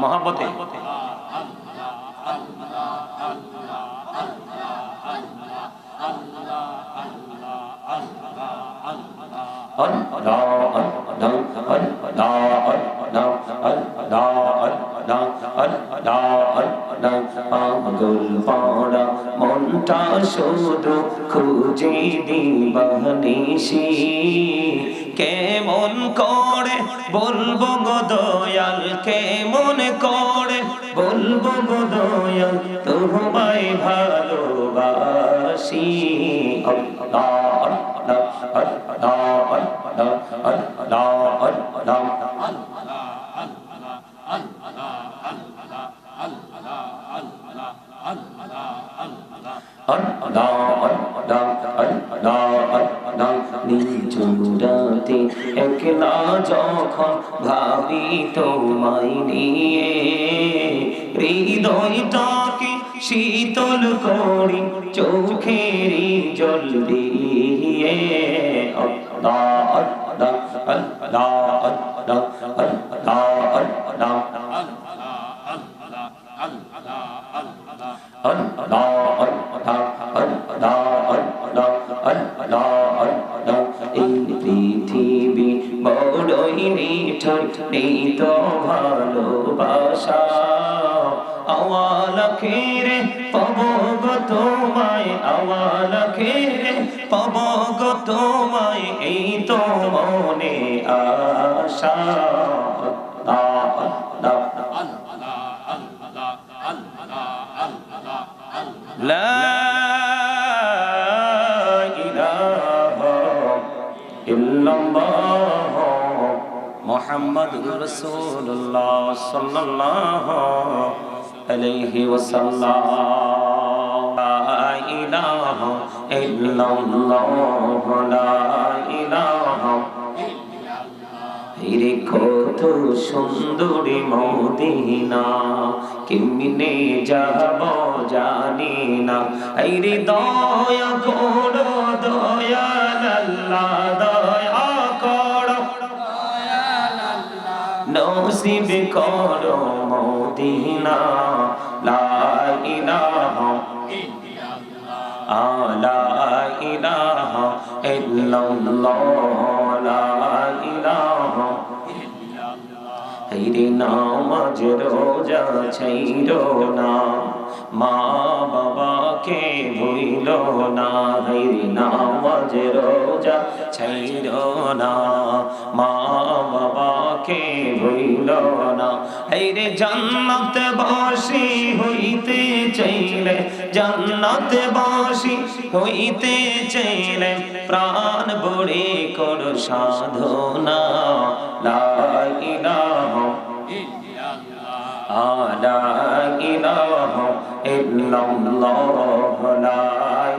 মহব্বতে মনটা শুধু খুঁজে দিবানিশি কেমন করে বলবো গো দয়াল কেমন করে বলবো গো দয়াল তোমায় ভালোবাসি নিঝুরাতে একলা যখন ভাবি তোমায় নিয়ে হৃদয়টাকে শীতল করি চোখেরই জল দিয়ে এই পৃথিবী বড়ই নিঠুর নেই তো ভালোবাসা আওয়ালাখেরে পাবো গো তোমায় আওয়ালাখেরে পাবো গো তোমায় এই তো মনে আশা লা ইলাহা ইল্লাল্লাহ মুহাম্মাদুর রাসূলুল্লাহ সাল্লাল্লাহু আলাইহি ওয়াসাল্লাম লা ইলাহা ইল্লাল্লাহ লা ইলাহা হিরে কত সুন্দরী মদিনা কেমনে যাব জানি না হিরে দয়া করো দয়াল আল্লাহ দয়া করো দয়াল আল্লাহ নসিব করো মদিনা লা ইলাহা ইল্লাল্লাহ লা ইলাহা ইল্লাল্লাহ লা ইলাহা হিরে নামাজ রোজা ছাইরো না মা বাবাকে ভুইলো না হিরে নামাজ রোজা ছাইরো না মা বাবাকে ভুইলো না হিরে জান্নাত বাসী হইতে চাইলে জান্নাত বাসী হইতে চাইলে প্রাণ ভরে কর সাধনা লা ইলাহা ইল্লাল্লাহ লা ইলাহা ইল্লাল্লাহ লা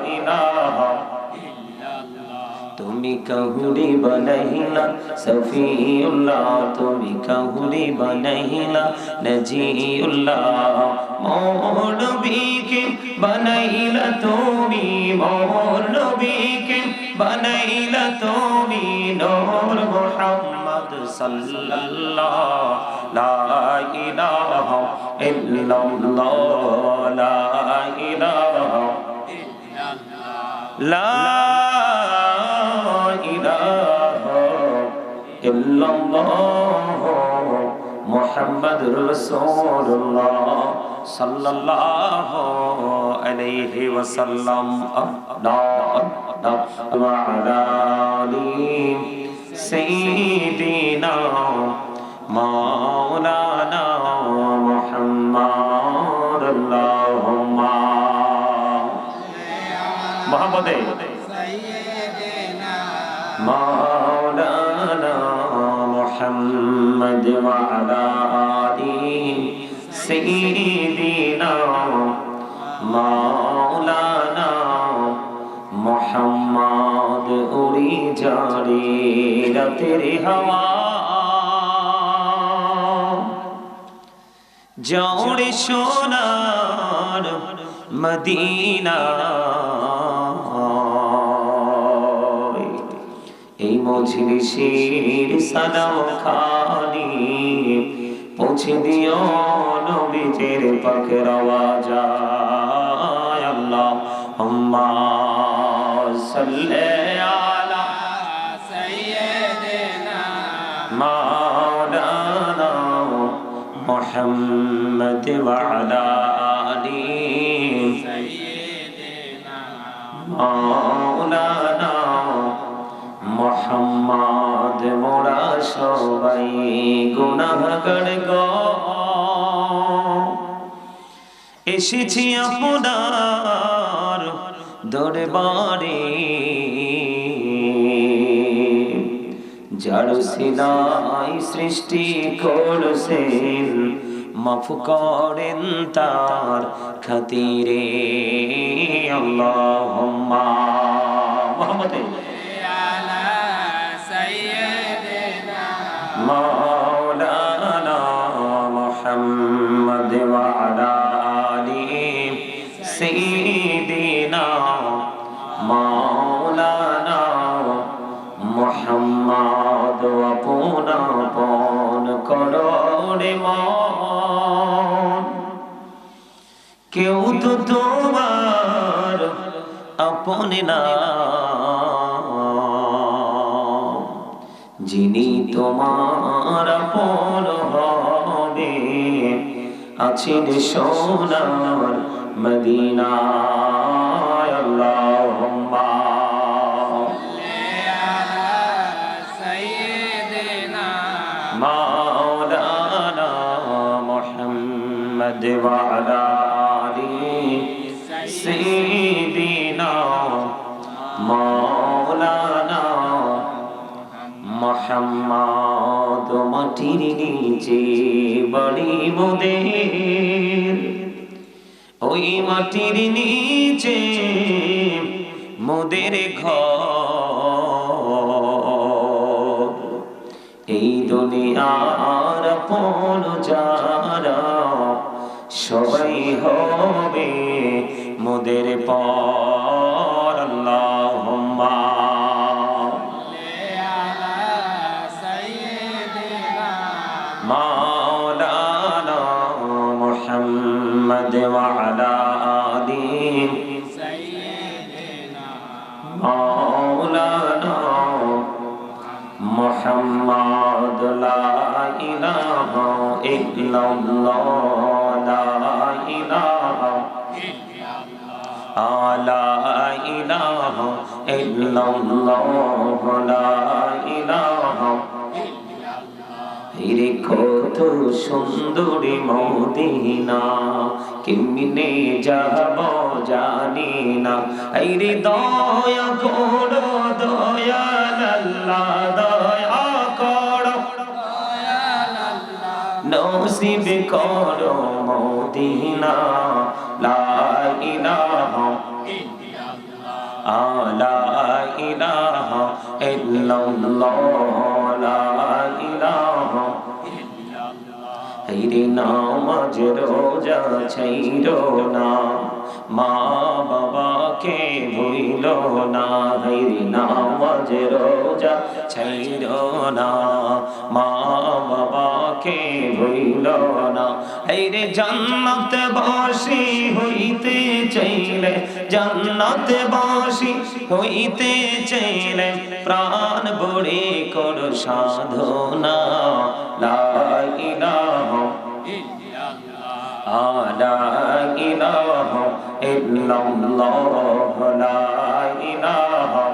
ইলাহা তুমি কাহুরি বনাইলা সফিউল্লাহ তুমি কাহুরি বনাইলা নজিউল্লাহ মোর নবীকে বনাইলা তুমি মোর নবীকে বনাইলা তুমি নূর মুহাম্মদ সাল্লাল্লাহ লা ইলাহা ইল্লাল্লাহ লা ইলাহা ইল্লাল্লাহ লা ইল্লাল্লাহ মুহাম্মাদুর রাসূলুল্লাহ সাল্লাল্লাহু আলাইহি ওয়াসাল্লাম ওয়া আলা আলি সাইয়্যিদিনা মাওলানা মুহাম্মদ আল্লাহুম্মা মুহাম্মদে মাওলানা মুহাম্মদ ওয়া আলা আলি সাইয়্যিদিনা মাওলানা মুহাম্মদ উড়ি যারে রাতের হাওয়া জোড়ে সোনার মদিনা মজলিসের সালাম খানি পৌঁছে দিও নবীজির পাকের আওয়াজায় আল্লাহুম্মা সাল্লি আলা সাইয়্যিদিনা মাওলানা মুহাম্মদ ওয়া আলা আলি সাইয়্যিদিনা মাওলানা মুহাম্মদ। মোরা সবাই গুনাহগার গো, এসেছি আপনার দরবারে, যার সিনায় সৃষ্টি করছেন মাফ করেন তার খাতিরে। আল্লাহুম্মা মুহাম্মদ মাওলানা মুহাম্মদ ওয়া আলা আলি সাইয়্যিদিনা মাওলানা মুহাম্মদ। আপন করোরে মন, কেউ তো তোমার আপন না, যিনি তোমার আপন হবে আছেন সোনার মদিনায়। আল্লাহুম্মা সাইয়্যিদিনা মাওলানা মুহাম্মদ ওয়া আলা আলি সাইয়্যিদিনা মাওলানা মুহাম্মদ। মাটির নিচে বাড়ি মোদের, ওই মাটির নিচে মোদের ঘর, এই দুনিয়ার আপন যারা সবাই হবে মোদের পর। আল্লাহুম্মা মাওলানা মুহাম্মদ ওয়া আলা আলি সাইয়্যিদিনা মাওলানা মুহাম্মদ। লা ইলাহা ইল্লাল্লাহ লা ইলাহা ইল্লাল্লাহ লা ইলাহা ইল্লাল্লাহ লা ইলাহা। রে কত সুন্দরী মদিনা, কেমনে যাব জানি না। রে দয়া করো দয়াল আল্লাহ, দয়া করো দয়াল আল্লাহ, নসিব করো মদিনা। লা ইলাহা ইল্লাল্লাহ লা ইলাহা ইল্লাল্লাহ লা ইলাহা ইল্লাল্লাহ। রে নামাজ রোজা ছাইরো না, মা বাবাকে ভুইলো না। রে নামাজ রোজা ছাইরো না, মা বাবাকে ভুইলো না। রে জান্নাতবাসী হইতে চাইলে, জান্নাতবাসী হইতে চাইলে প্রাণ ভরে করো সাধনা। লা ইলাহা ইল্লাল্লাহ লা ইলাহা ইল্লাল্লাহ লা ইলাহা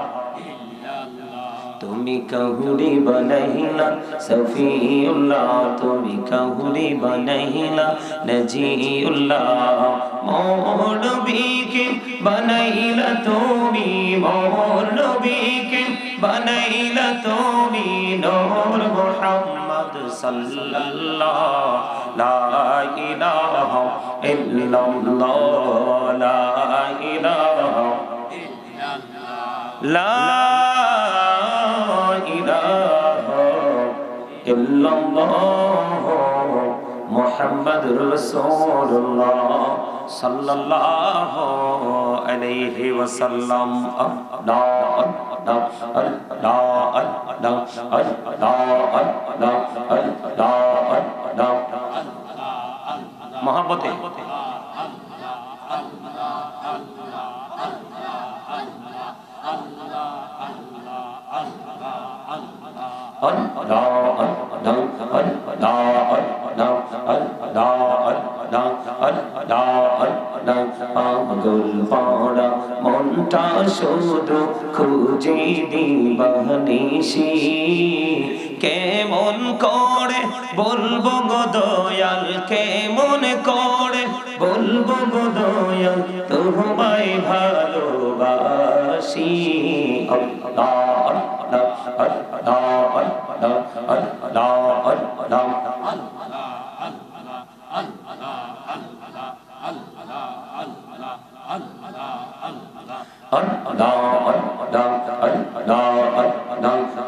ইল্লাল্লাহ। তুমি কাহুরি বানাইলা সফিউল্লাহ, তুমি কাহুরি বানাইলা নজিউল্লাহ। মোর নবীকে বানাইলা তুমি, মোর নবীকে বানাইলা তুমি নূর মুহাম্মদ সাল্লাল্লাহ। লা ইলাহা ইল্লাল্লাহ লা ইলাহা ইল্লাল্লাহ লা ইলাহা ইল্লাল্লাহ মুহাম্মাদুর রাসূলুল্লাহ সাল্লাল্লাহু আলাইহি ওয়াসাল্লাম। লা মহব্বতে পাগল পাড়া মনটা শুধু খুঁজে দিবানিশি কেমন করে বলবো গো দয়াল কেমন করে বলবো গো দয়াল তোমায় ভালোবাসি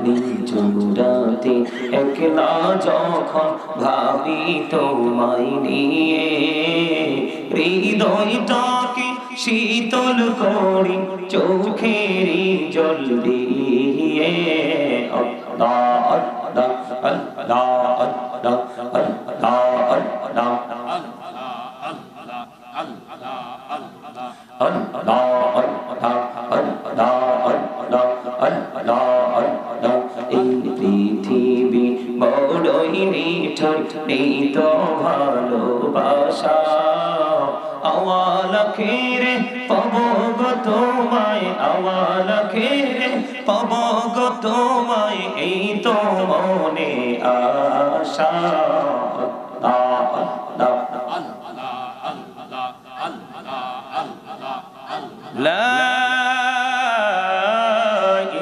নিঝুরাতে একলা যখন ভাবি তোমায় নিয়ে হৃদয়টাকে শীতল করি চোখেরই জল দিয়ে এই পৃথিবী বড়ই নিঠুর নেই তো ভালোবাসা আওয়ালা খেরে পাব গো তোমায় আওয়ালা খেরে পাব গো তোমায় এই তো মনে আশা লা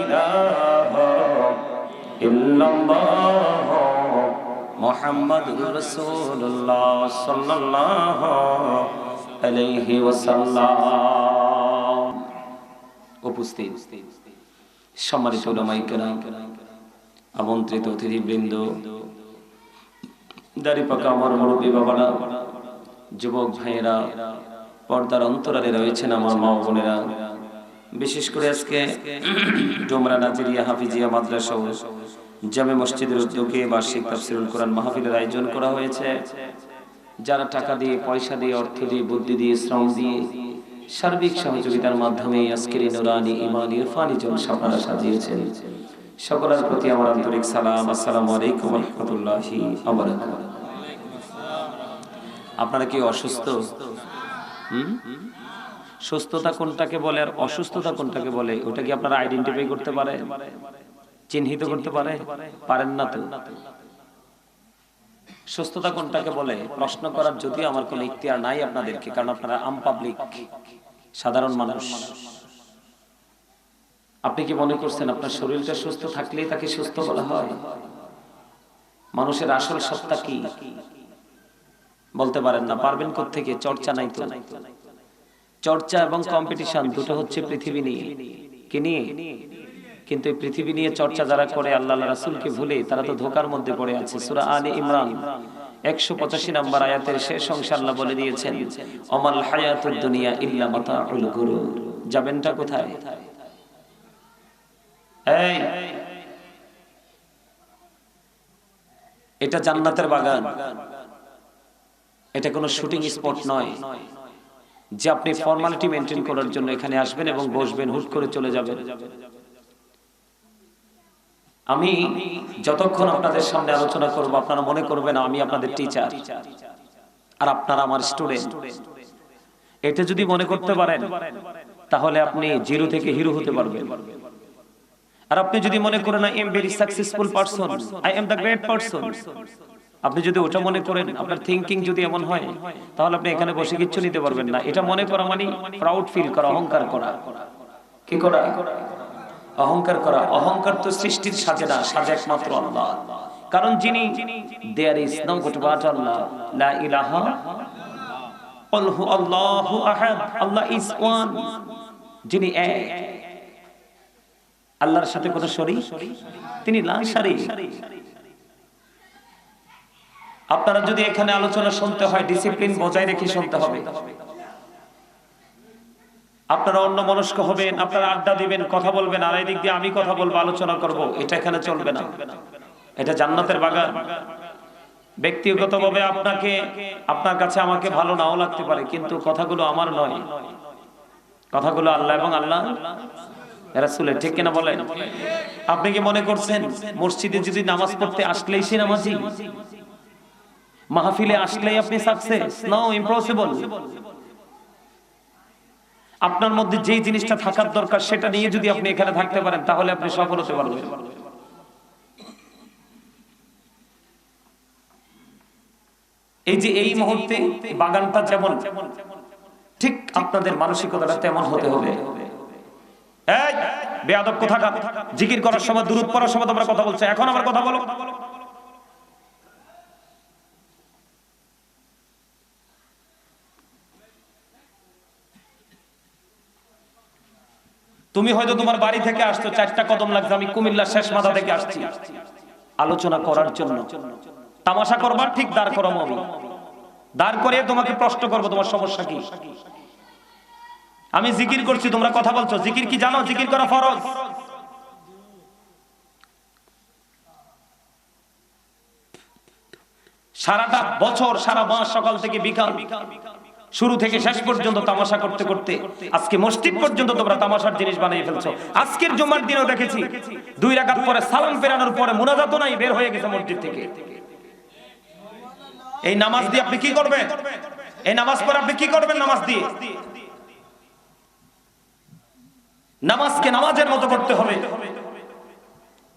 ইলাহা ইল্লাল্লাহ মুহাম্মাদুর রাসূলুল্লাহ সাল্লাল্লাহু আলাইহি ওয়াসাল্লাম। উপস্থিত সম্মানিত উলামায়ে কেরাম, আমন্ত্রিত অতিথিবৃন্দ, দাড়িপাকা আমার মুরব্বী বাবারা, যুবক ভাইয়েরা, পর্দার অন্তরালে রয়েছেন আমার মা বোনেরা, বিশেষ করে আজকে ডোমরা নাজিরিয়া হাফিজিয়া মাদ্রাসা ও জামে মসজিদের উদ্যোগে বার্ষিক তাফসীরুল কোরআন মাহফিলের আয়োজন করা হয়েছে। যারা টাকা দিয়ে, পয়সা দিয়ে, অর্থ দিয়ে, বুদ্ধি দিয়ে, শ্রম দিয়ে, সার্বিক সহযোগিতার মাধ্যমে আজকের এই নুরানি ঈমান ইরফানি জলসা আপনারা সাজিয়েছেন, সকলের প্রতি আমার আন্তরিক সালাম। আসসালামু আলাইকুম ওয়া রাহমাতুল্লাহি ওয়া বারাকাতুহু। আপনারা কি অসুস্থ? সুস্থতা কোনটাকে বলে আর অসুস্থতা কোনটাকে বলে ওটা কি আপনারা আইডেন্টিফাই করতে পারেন, চিহ্নিত করতে পারেন না তো? সুস্থতা কোনটাকে বলে প্রশ্ন করার যদিও আমার কোনো ইখতিয়ার নাই আপনাদেরকে, কারণ আপনারা আম পাবলিক, সাধারণ মানুষ। আপনি কি মনে করছেন আপনার শরীরটা সুস্থ থাকলেই তাকে সুস্থ বলা হয়? মানুষের আসল সত্তা কি বলতে পারেন না, পারবেন কোত্থেকে? চর্চা নাই তো। চর্চা এবং কম্পিটিশন দুটো হচ্ছে পৃথিবী নিয়ে, কি নিয়ে? কিন্তু এই পৃথিবী নিয়ে চর্চা যারা করে আল্লাহ রাসূলকে ভুলে, তারা তো ধোঁকার মধ্যে পড়ে আছে। সূরা আলে ইমরান 185 নম্বর আয়াতের শেষ অংশে আল্লাহ বলে দিয়েছেন, অমাল হায়াতুদ দুনিয়া ইল্লা মাতাউল গুরুর। যাবেনটা কোথায়? এই এটা জান্নাতের বাগান, এটা কোনো শুটিং স্পট নয় যে আপনি ফর্মালিটি মেইনটেইন করার জন্য এখানে আসবেন এবং বসবেন, হুট করে চলে যাবেন। আমি যতক্ষণ আপনাদের সামনে আলোচনা করব আপনারা মনে করবেন আমি আপনাদের টিচার আর আপনারা আমার স্টুডেন্ট। এটা যদি মনে করতে পারেন তাহলে আপনি জিরো থেকে হিরো হতে পারবেন। আর আপনি যদি মনে করেন I am very successful person, I am the great person, আপনি যদি ওটা মনে করেন, আপনার থিংকিং যদি এমন হয়, তাহলে আপনি এখানে বসে কিচ্ছু নিতে পারবেন না। এটা মনে করা মানে প্রাউড ফিল করা, অহংকার করা। কি করা? অহংকার করা। অহংকার তো সৃষ্টির সাজে না, সাজে একমাত্র আল্লাহ। কারণ যিনি there is no God but Allah, লা ইলাহা কুল হু আল্লাহু আহাদ, আল্লাহ ইজ ওয়ান, যিনি এক, আল্লাহর সাথে কোনো শরীক, তিনি লা শারীক। আপনারা যদি এখানে আলোচনা শুনতে হয় ডিসিপ্লিন বজায় রেখে শুনতে হবে। আপনারা অন্য মনস্ক হবেন, আপনারা আড্ডা দিবেন, কথা বলবেন, আর এই দিক দিয়ে আমি কথা বলবো, আলোচনা করব, এটা এখানে চলবে না। এটা জান্নাতের বাগান। ব্যক্তিগতভাবে আপনাকে, আপনার কাছে আমাকে ভালো নাও লাগতে পারে, কিন্তু কথাগুলো আমার নয়, কথাগুলো আল্লাহ এবং আল্লাহ রাসূলের। ঠিক কিনা বলেন? আপনি কি মনে করছেন মসজিদে যদি নামাজ পড়তে আসলেই সে নামাজি, মাহফিলে আসলেই আপনি সাকসেস? No, impossible. আপনার মধ্যে যে জিনিসটা থাকার দরকার সেটা নিয়ে যদি আপনি এখানে থাকতে পারেন, তাহলে আপনি সফল হতে পারবেন। এই যে এই মুহূর্তে বাগানটা যেমন, ঠিক আপনাদের মানসিকতাটা তেমন হতে হবে। এই বেয়াদব কোথাকার, জিকির করার সময়, দুরূদ পড়ার সময় তোমরা কথা বলছো, এখন আবার কথা বলো। তুমি হয়তো তোমার বাড়ি থেকে আসছো, 4টা কদম লাগছে, আমি কুমিল্লার শেষ মাথা থেকে আসছি আলোচনা করার জন্য। তামাশা করবার, ঠিক দাঁড় করাবো আমি, দাঁড় করে তোমাকে প্রশ্ন করবো তোমার সমস্যা কি। আমি জিকির করছি, তোমরা কথা বলছো, জিকির কি জানো? জিকির করা ফরজ। সারাটা বছর, সারা মাস, সকাল থেকে বিকাল, শুরু থেকে শেষ পর্যন্ত তামাশা করতে করতে আজকে মসজিদ পর্যন্ত তোমরা তামাশার জিনিস বানিয়ে ফেলছো। আজকের জুমার দিনও দেখেছি 2 রাকাত পরে সালাম ফেরানোর পরে মুনাজাত নাই, বের হয়ে গেছে মসজিদ থেকে। এই নামাজ দিয়ে আপনি কি করবেন? এই নামাজ পড়ে আপনি কি করবেন? নামাজ দিয়ে, নামাজকে নামাজের মতো করতে হবে।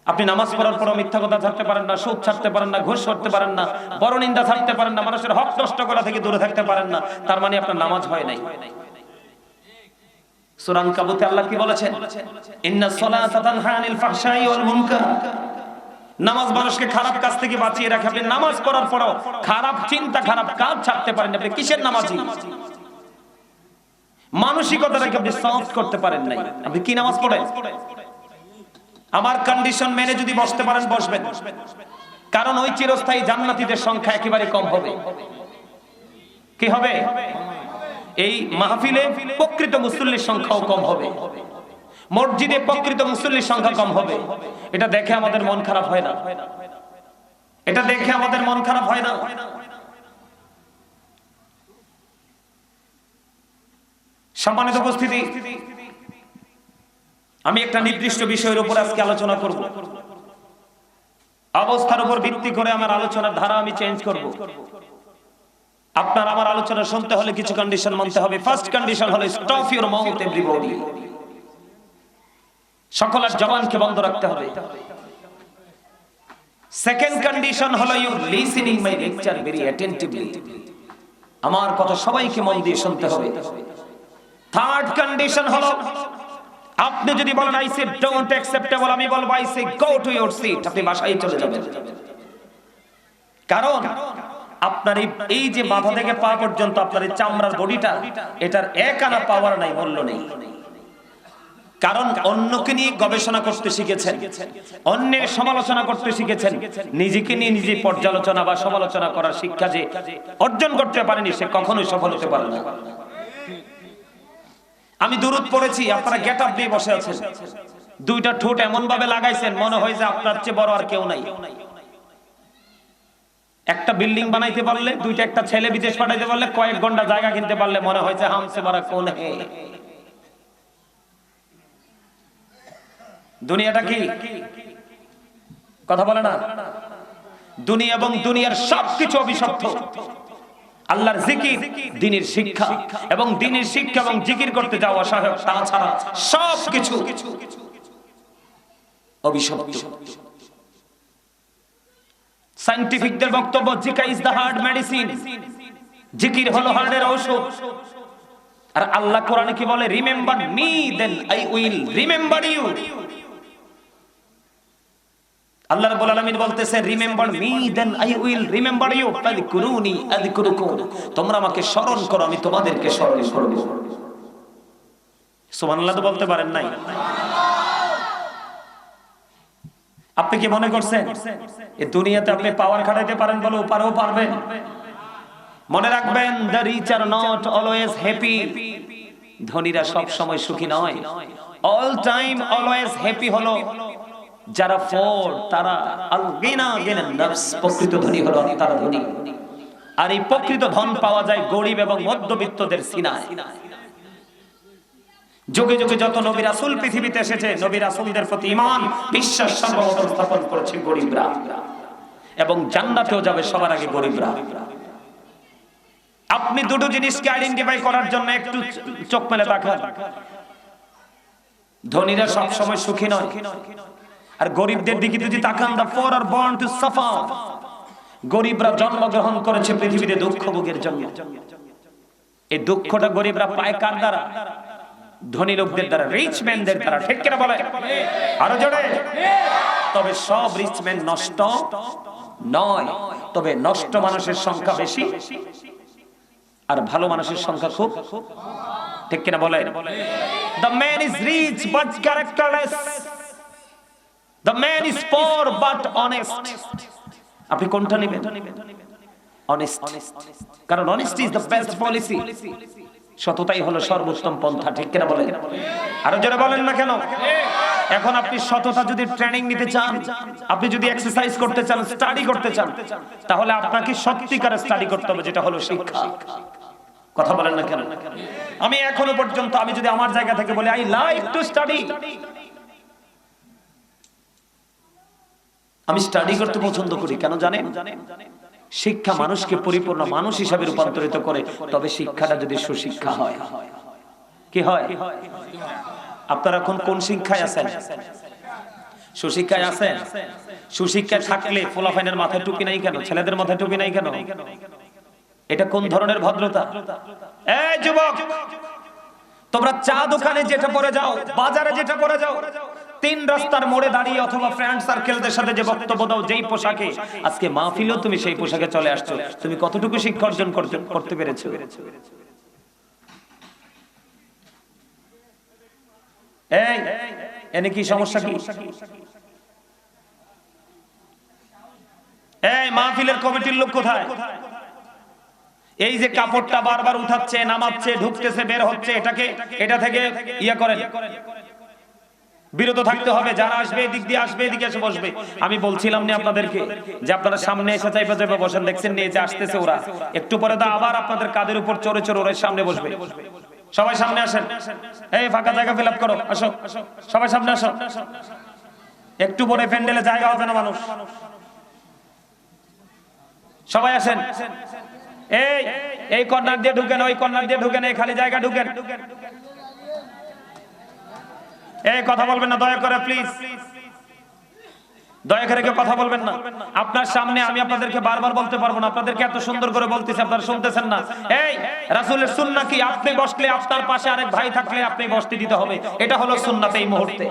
আপনি নামাজ পড়ার পরও মিথ্যা কথা ছাড়তে পারেন না, সুদ ছাড়তে পারেন না, ঘুষ ছাড়তে পারেন না, পরনিন্দা ছাড়তে পারেন না, মানুষের হক নষ্ট করা থেকে দূরে থাকতে পারেন না, তার মানে আপনার নামাজ হয় নাই। সূরা আনকাবুতে আল্লাহ কি বলেছেন? ইন্নাস সালাতা তানহা আনিল ফাহশাই ওয়াল মুনকার। নামাজ মানুষকে খারাপ কাজ থেকে বাঁচিয়ে রাখে। আপনি নামাজ পড়ার পরও খারাপ চিন্তা, খারাপ কাজ ছাড়তে পারেন না, আপনি কিসের নামাজি? মানসিকতাটাকে আপনি সফট করতে পারেন নাই, আপনি কি নামাজ পড়েন? আমার কন্ডিশন মেনে যদি বসতে পারেন বসবেন, কারণ ওই চিরস্থায়ী জান্নাতীদের সংখ্যা একেবারে কম হবে। কি হবে? এই মাহফিলে প্রকৃত মুসল্লির সংখ্যাও কম হবে, মসজিদে প্রকৃত মুসল্লির সংখ্যা কম হবে। এটা দেখে আমাদের মন খারাপ হয় না, এটা দেখে আমাদের মন খারাপ হয় না। সম্মানিত উপস্থিতি, আমি একটা নির্দিষ্ট বিষয়ের উপর আজকে আলোচনা করব। অবস্থার উপর ভিত্তি করে আমার আলোচনার ধারা আমি চেঞ্জ করব। আপনার আমার আলোচনা শুনতে হলে কিছু কন্ডিশন মানতে হবে। ফার্স্ট কন্ডিশন হলো স্টপ ইউর মাউথ এভরিবডি। সকলের জবানকে বন্ধ রাখতে হবে। সেকেন্ড কন্ডিশন হলো you listening my lecture very attentively. আমার কথা সবাইকে মন দিয়ে শুনতে হবে। থার্ড কন্ডিশন হলো আপনি যদি বলেন আই সে ডোন্ট অ্যাকসেপ্টেবল, আমি বলবো I say go to your seat, আপনি বাসায় চলে যাবেন। কারণ আপনার এই যে মাথা থেকে পা পর্যন্ত আপনার এই চামড়ার বডিটা, এটার এক আনা পাওয়ার নাই, মূল্য নেই। কারণ অন্যকে নিয়ে গবেষণা করতে শিখেছেন, অন্যের সমালোচনা করতে শিখেছেন, নিজেকে নিয়ে নিজে পর্যালোচনা বা সমালোচনা করার শিক্ষা যে অর্জন করতে পারেনি, সে কখনোই সফল হতে পারে না। আমি দুরূদ পড়েছি, আপনারা গেট আপ দিয়ে বসে আছেন, 2টা ঠোঁট এমন ভাবে লাগাইছেন মনে হয় যে আপনার চেয়ে বড় আর কেউ নাই। একটা বিল্ডিং বানাইতে পারলে, 2টা একটা ছেলে বিদেশ পাঠাইতে পারলে, কয়েক ঘন্টা জায়গা কিনতে পারলে মনে হয় যে হামসে বড় কোন হে। দুনিয়াটা কি কথা বলে না? দুনিয়া এবং দুনিয়ার সবকিছু অভিশপ্ত। আল্লাহর জিকির, দ্বীনের শিক্ষা, এবং দ্বীনের শিক্ষা এবং জিকির করতে যাওয়া সহায়ক, তাছাড়া সবকিছু অভিশপ্ত। সায়েন্টিফিকদের বক্তব্য, জিকির ইজ দ্য হার্ট মেডিসিন, জিকির হলো হার্টের ঔষধ। আর আল্লাহ কোরআনে কি বলে? Remember me then I will remember you. Allah রাব্বুল আলামিন বলতেছে remember me then I will remember you, ফাযকুরুনি আযকুরুকুম। তোমরা আমাকে স্মরণ করো, আমি তোমাদেরকে স্মরণ করব। সুবহানাল্লাহ তো বলতে পারেন নাই? আপনি কি মনে করছেন এই দুনিয়াতে আপনি পাওয়ার খাটাইতে পারেন বলে ওপারেও পারবেন? মনে রাখবেন, the rich are not always happy, ধনীরা সব সময় সুখী নয়। অল টাইম অলওয়েজ হ্যাপি হলো যারা ফোর, তারা আল গিনা গিনা নফস, প্রকৃত ধনী হলো তারা ধনী। আর এই প্রকৃত ধন পাওয়া যায় গরিব এবং মধ্যবিত্তদের সিনায়। যুগে যুগে যত নবী রাসূল পৃথিবীতে এসেছে, নবী রাসূলদের প্রতি ঈমান বিশ্বাস সর্বপ্রথম স্থাপন করেছে গরিবরা, এবং জান্নাতেও যাবে সবার আগে গরিবরা। আপনি দুটো জিনিসকে আইডেন্টিফাই করার জন্য একটু চোখ মেলে তাকান। ধনীরা সব সময় সুখী নয়, আর গরিবদের দিকে যদি তাকান, দা পোর আর বর্ন টু সাফার। গরিবরা জন্মগ্রহণ করেছে পৃথিবীতে দুঃখ ভোগের জন্য। এই দুঃখটা গরিবরা পায় কার দ্বারা? ধনী লোকদের দ্বারা, রিচ ম্যানদের দ্বারা। ঠিক কিনা বলে? আরো জোরে। তবে সব রিচ ম্যান নষ্ট নয়, তবে নষ্ট মানুষের সংখ্যা বেশি আর ভালো মানুষের সংখ্যা খুব। ঠিক কিনা বলে? The man is rich but characterless. The man is poor but honest. আপনি কোনটা নেবেন? Honest. কারণ honesty is the best policy. সততাই হলো সর্বোত্তম পন্থা। ঠিক কিনা বলেন? আরো যারা বলেন না কেন? এখন আপনি সততা যদি ট্রেনিং নিতে চান, আপনি যদি এক্সারসাইজ করতে চান, স্টাডি করতে চান, তাহলে আপনাকে সত্যিকারে স্টাডি করতে হবে, যেটা হলো শিক্ষা। কথা বলেন না কেন? আমি এখনো পর্যন্ত, আমি যদি আমার জায়গা থেকে বলি, আই লাইক টু স্টাডি, আমি স্টাডি করতে পছন্দ করি। কেন জানেন? শিক্ষা মানুষকে পরিপূর্ণ মানুষ হিসাবে রূপান্তরিত করে। তবে শিক্ষাটা যদি সুশিক্ষা হয়, কি হয়? আপনারা এখন কোন শিক্ষায় আছেন? সুশিক্ষায় আছেন? সুশিক্ষায় থাকলে ফোলাফাইনের মাথায় টুপি নাই কেন? ছেলেদের মাথায় টুপি নাই কেন? এটা কোন ধরনের ভদ্রতা? এই যুবক, তোমরা চা দোকানে যেটা পরে যাও, বাজারে যেটা পরে যাও, তিন রাস্তার মোড়ে দাঁড়িয়ে অথবা ফ্রেন্ড সার্কেলদের সাথে যে বক্তব্য দাও, যেই পোশাকে, আজকে মাহফিলেও তুমি সেই পোশাকে চলে আসছো, তুমি কতটুকু শিক্ষা অর্জন করতে পেরেছো? এই এনে কি সমস্যা? কি এই মাহফিলের কমিটির লোক কোথায়? এই যে কাপড়টা বারবার উঠাচ্ছে, নামাচ্ছে, ঢুকতেছে, বের হচ্ছে, এটা থেকে ইয়া করেন, বিরত থাকতে হবে। যারা আসবে এদিক দিয়ে আসবে, এদিকে এসে বসবে। আমি বলছিলাম না আপনাদেরকে যে আপনারা সামনে এসে চাইবে চাইবে বসেন, দেখছেন নিয়ে যে আসতেছে ওরা, একটু পরে তো আবার আপনাদের কাঁধের উপর চড়ে চড়ে ওরা সামনে বসবে। সবাই সামনে আসেন। এই ফাঁকা জায়গা ফিল আপ করো, আসো সবাই সামনে আসো। একটু পরে প্যান্ডেলে জায়গা হবে না মানুষ। সবাই আসেন। এই কর্নার দিয়ে ঢুকেন, ওই কর্নার দিয়ে ঢুকেন, এই খালি জায়গা ঢুকেন। এই কথা বলবেন না দয়া করে, প্লিজ দয়া করে কেউ কথা বলবেন না। আপনার সামনে আমি আপনাদেরকে বারবার বলতে পারবো না, আপনাদেরকে এত সুন্দর করে বলতেছি, আপনারা শুনতেছেন না। এই রাসূলের সুন্নাহ কি? আপনি বসলে আপনার পাশে আরেক ভাই থাকলে আপনি বসতে দিতে হবে। এটা হলো সুন্নাত। এই মুহূর্তে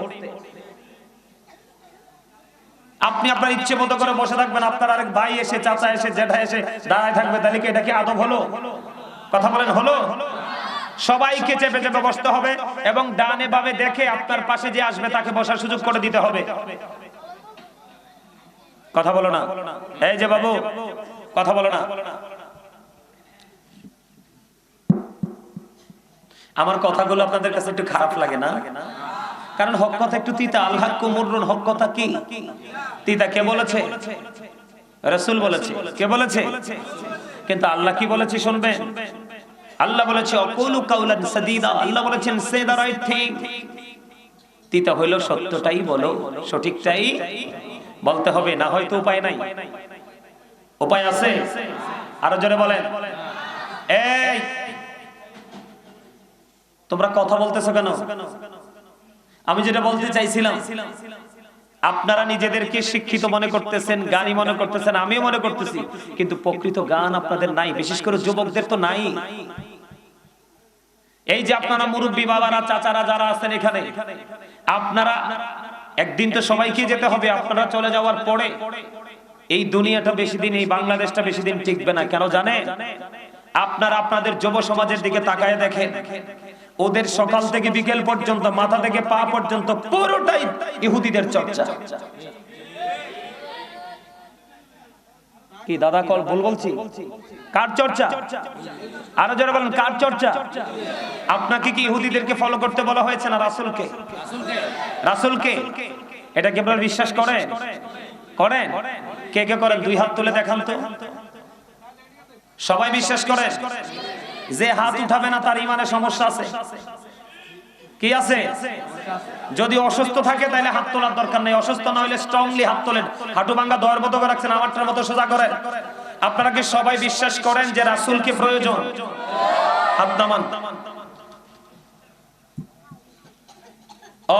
আপনি আপনার ইচ্ছে মতো করে বসে থাকবেন, আপনার আরেক ভাই এসে, চাচা এসে, জেঠা এসে দাঁড়ায় থাকবে, তাহলে কি এটা কি আদব হলো? কথা বলেন, হলো? সবাইকে চেপে চেপে বসতে হবে এবং ডানে বামে দেখে আপনার পাশে যে আসবে তাকে বসার সুযোগ করে দিতে হবে। কথা বলো না। এই যে বাবু, কথা বলো না। আমার কথাগুলো আপনাদের কাছে একটু খারাপ লাগে না? কারণ হক কথা একটু তিতা। আল হাক্কু মুররুন, হক কথা কি তিতা। কে বলেছে? রাসূল বলেছে। কে বলেছে? কিন্তু আল্লাহ কি বলেছে শুনবেন? আল্লাহ বলেছে অকুলু কাউলান সাদীদা। আল্লাহ বলেছেন সে দা রাইট থিং। তিতা হইল সত্যটাই বলো, সঠিকটাই বলতে হবে, না হয়তো উপায় নাই। উপায় আছে? আরো জোরে বলেন। এই তোমরা কথা বলতেছো কেন? আমি যেটা বলতে চাইছিলাম, আপনারা নিজেদেরকে শিক্ষিত মনে করতেছেন, জ্ঞানী মনে করতেছেন, আমিও মনে করতেছি, কিন্তু প্রকৃত জ্ঞান আপনাদের নাই, বিশেষ করে যুবকদের তো নাই। এই যে আপনারা মুরব্বী বাবারা, চাচারা যারা আছেন এখানে, আপনারা একদিন তো সবাইকে যেতে হবে। আপনারা চলে যাওয়ার পরে এই দুনিয়াটা বেশি দিন, এই বাংলাদেশটা বেশি দিন টিকবে না। কেন জানেন? আপনারা আপনাদের যুব সমাজের দিকে তাকায় দেখেন, ওদের সকাল থেকে বিকেল পর্যন্ত, মাথা থেকে পা পর্যন্ত পুরোটাই ইহুদিদের চর্চা। কি দাদা কল ভুল বলছি? কার চর্চা? আরো জোরে বলেন, কার চর্চা? আপনাকে কি ইহুদিদেরকে ফলো করতে বলা হয়েছে না রাসূলকে? রাসূলকে। এটা কি আপনারা বিশ্বাস করেন? করেন? কে কে করেন? দুই হাত তুলে দেখান তো। সবাই বিশ্বাস করেন? যে হাত উঠাবে না তার ঈমানে সমস্যা আছে। কি আছে? যদি অসুস্থ থাকে তাহলে হাত তোলার দরকার নেই, অসুস্থ না হলে স্ট্রংলি হাত তোলেন। হাঁটু ভাঙা দয়ের মতো করে রাখছেন, আমারটার মতো সোজা করেন। আপনারা কি সবাই বিশ্বাস করেন যে রাসূলকে প্রয়োজন? হাত নামান।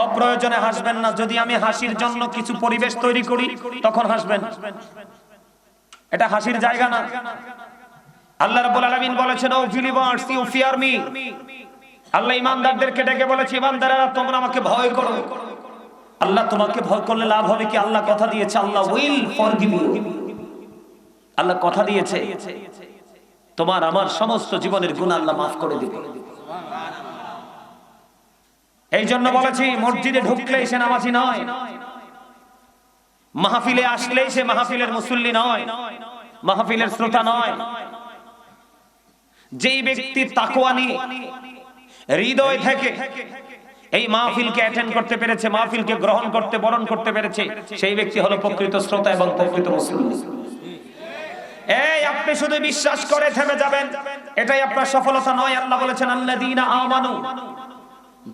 অপ্রয়োজনে হাসবেন না। যদি আমি হাসির জন্য কিছু পরিবেশ তৈরি করি তখন হাসবেন, এটা হাসির জায়গা না। আল্লাহ রাব্বুল আলামিন বলেছেন, O believers you fear me. Allah ঈমানদারদেরকে ডেকে বলেছে, ঈমানদারেরা তোমরা আমাকে ভয় করো। আল্লাহ তোমাকে ভয় করলে লাভ হবে কি? আল্লাহ কথা দিয়েছে, আল্লাহ উইল ফরগিভ ইউ। আল্লাহ কথা দিয়েছে তোমার আমার সমস্ত জীবনের গুনাহ আল্লাহ মাফ করে দিবে। এই জন্য বলেছি, মসজিদে ঢুকলেই সে নামাজি নয়, মাহফিলে আসলেই সে মাহফিলের মুসল্লি নয়, মাহফিলের শ্রোতা নয়। যেই ব্যক্তি তাকওয়া নিয়ে হৃদয় থেকে এই মাহফিলকে অ্যাটেন্ড করতে পেরেছে, মাহফিলকে গ্রহণ করতে বরণ করতে পেরেছে, সেই ব্যক্তি হলো প্রকৃত শ্রোতা এবং প্রকৃত মুসল্লি। এই আপনি শুধু বিশ্বাস করে থেমে যাবেন, এটাই আপনার সফলতা নয়। আল্লাহ বলেছেন, আল্লাযীনা আমানু,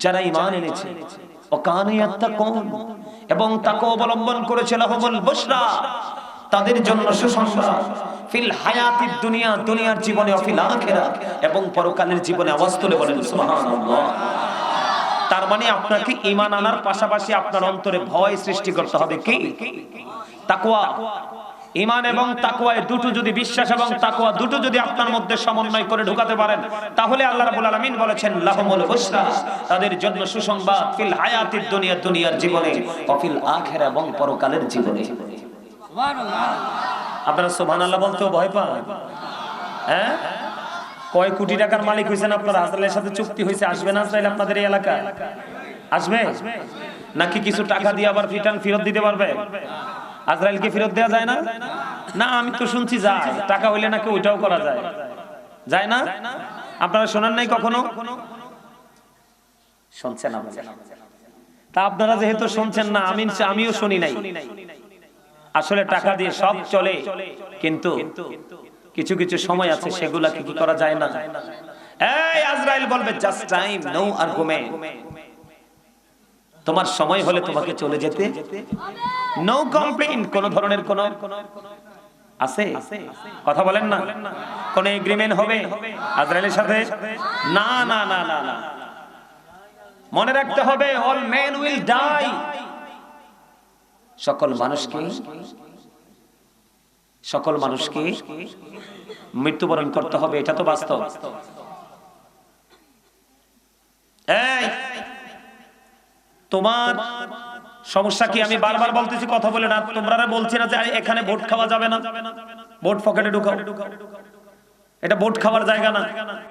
যারা ঈমান এনেছে, ও কানু ইয়াত্তাকুন, এবং তাকওয়া অবলম্বন করেছে, লাহুমুল বুশরা, তাদের জন্য সুসংবাদ, ফিল হায়াতিদ দুনিয়া, দুনিয়ার জীবনে, ও ফিল আখিরাত, এবং পরকালের জীবনে। আওয়াজ তুলে বলেন সুবহানাল্লাহ। তার মানে আপনাকে ঈমান আনার পাশাপাশি আপনার অন্তরে ভয় সৃষ্টি করতে হবে। কি? তাকওয়া। ঈমান এবং তাকওয়া দুটো যদি, বিশ্বাস এবং তাকওয়া দুটো যদি আপনার মধ্যে সমন্বয় করে ঢুকাতে পারেন, তাহলে আল্লাহ রাব্বুল আলামিন বলেছেন, লাহুমুল বুশরা, তাদের জন্য সুসংবাদ, ফিল হায়াতিদ দুনিয়া, দুনিয়ার জীবনে, ও ফিল আখিরা, এবং পরকালের জীবনে। সুবহানাল্লাহ। আপনারা সুবহানাল্লাহ বলতেও ভয় পান? হ্যাঁ? কয় কোটি টাকার মালিক হইছেন আপনারা? আজরাইলের সাথে চুক্তি হয়েছে, আসবে না আজরাইল আপনাদের এই এলাকায়? আসবে নাকি কিছু টাকা দিয়ে আবার রিটার্ন ফেরত দিতে পারবে? আজরাইলকে ফেরত দেওয়া যায় না? না, আমি তো শুনছি যায়, টাকা হইলে নাকি ওইটাও করা যায়। যায় না? আপনারা শোনেন নাই কখনো? শুনছেন না? তা আপনারা যেহেতু শুনছেন না, আমিও শুনি নাই। আসলে টাকা দিয়ে সব চলে, কিন্তু কিছু কিছু সময় আছে সেগুলাকে কি করা যায় না। এই আজরাইল বলবে, জাস্ট টাইম, নো আর্গুমেন্ট। তোমার সময় হলে তোমাকে চলে যেতে, নো কমপ্লেইন। কোন ধরনের কোন আছে? কথা বলেন না। কোন এগ্রিমেন্ট হবে আজরাইলের সাথে? না না না না না। মনে রাখতে হবে, অল মেন উইল ডাই। সকল মানুষকে মৃত্যুবরণ করতে হবে, এটা তো বাস্তব। এই তোমার সমস্যা কি? আমি বারবার বলতেছি, কথা বলে না। তোমরা বলছি না যে এখানে ভোট খাওয়া যাবে না, ভোট পকেটে ঢুকাও। এটা ভোট খাওয়ার জায়গা না।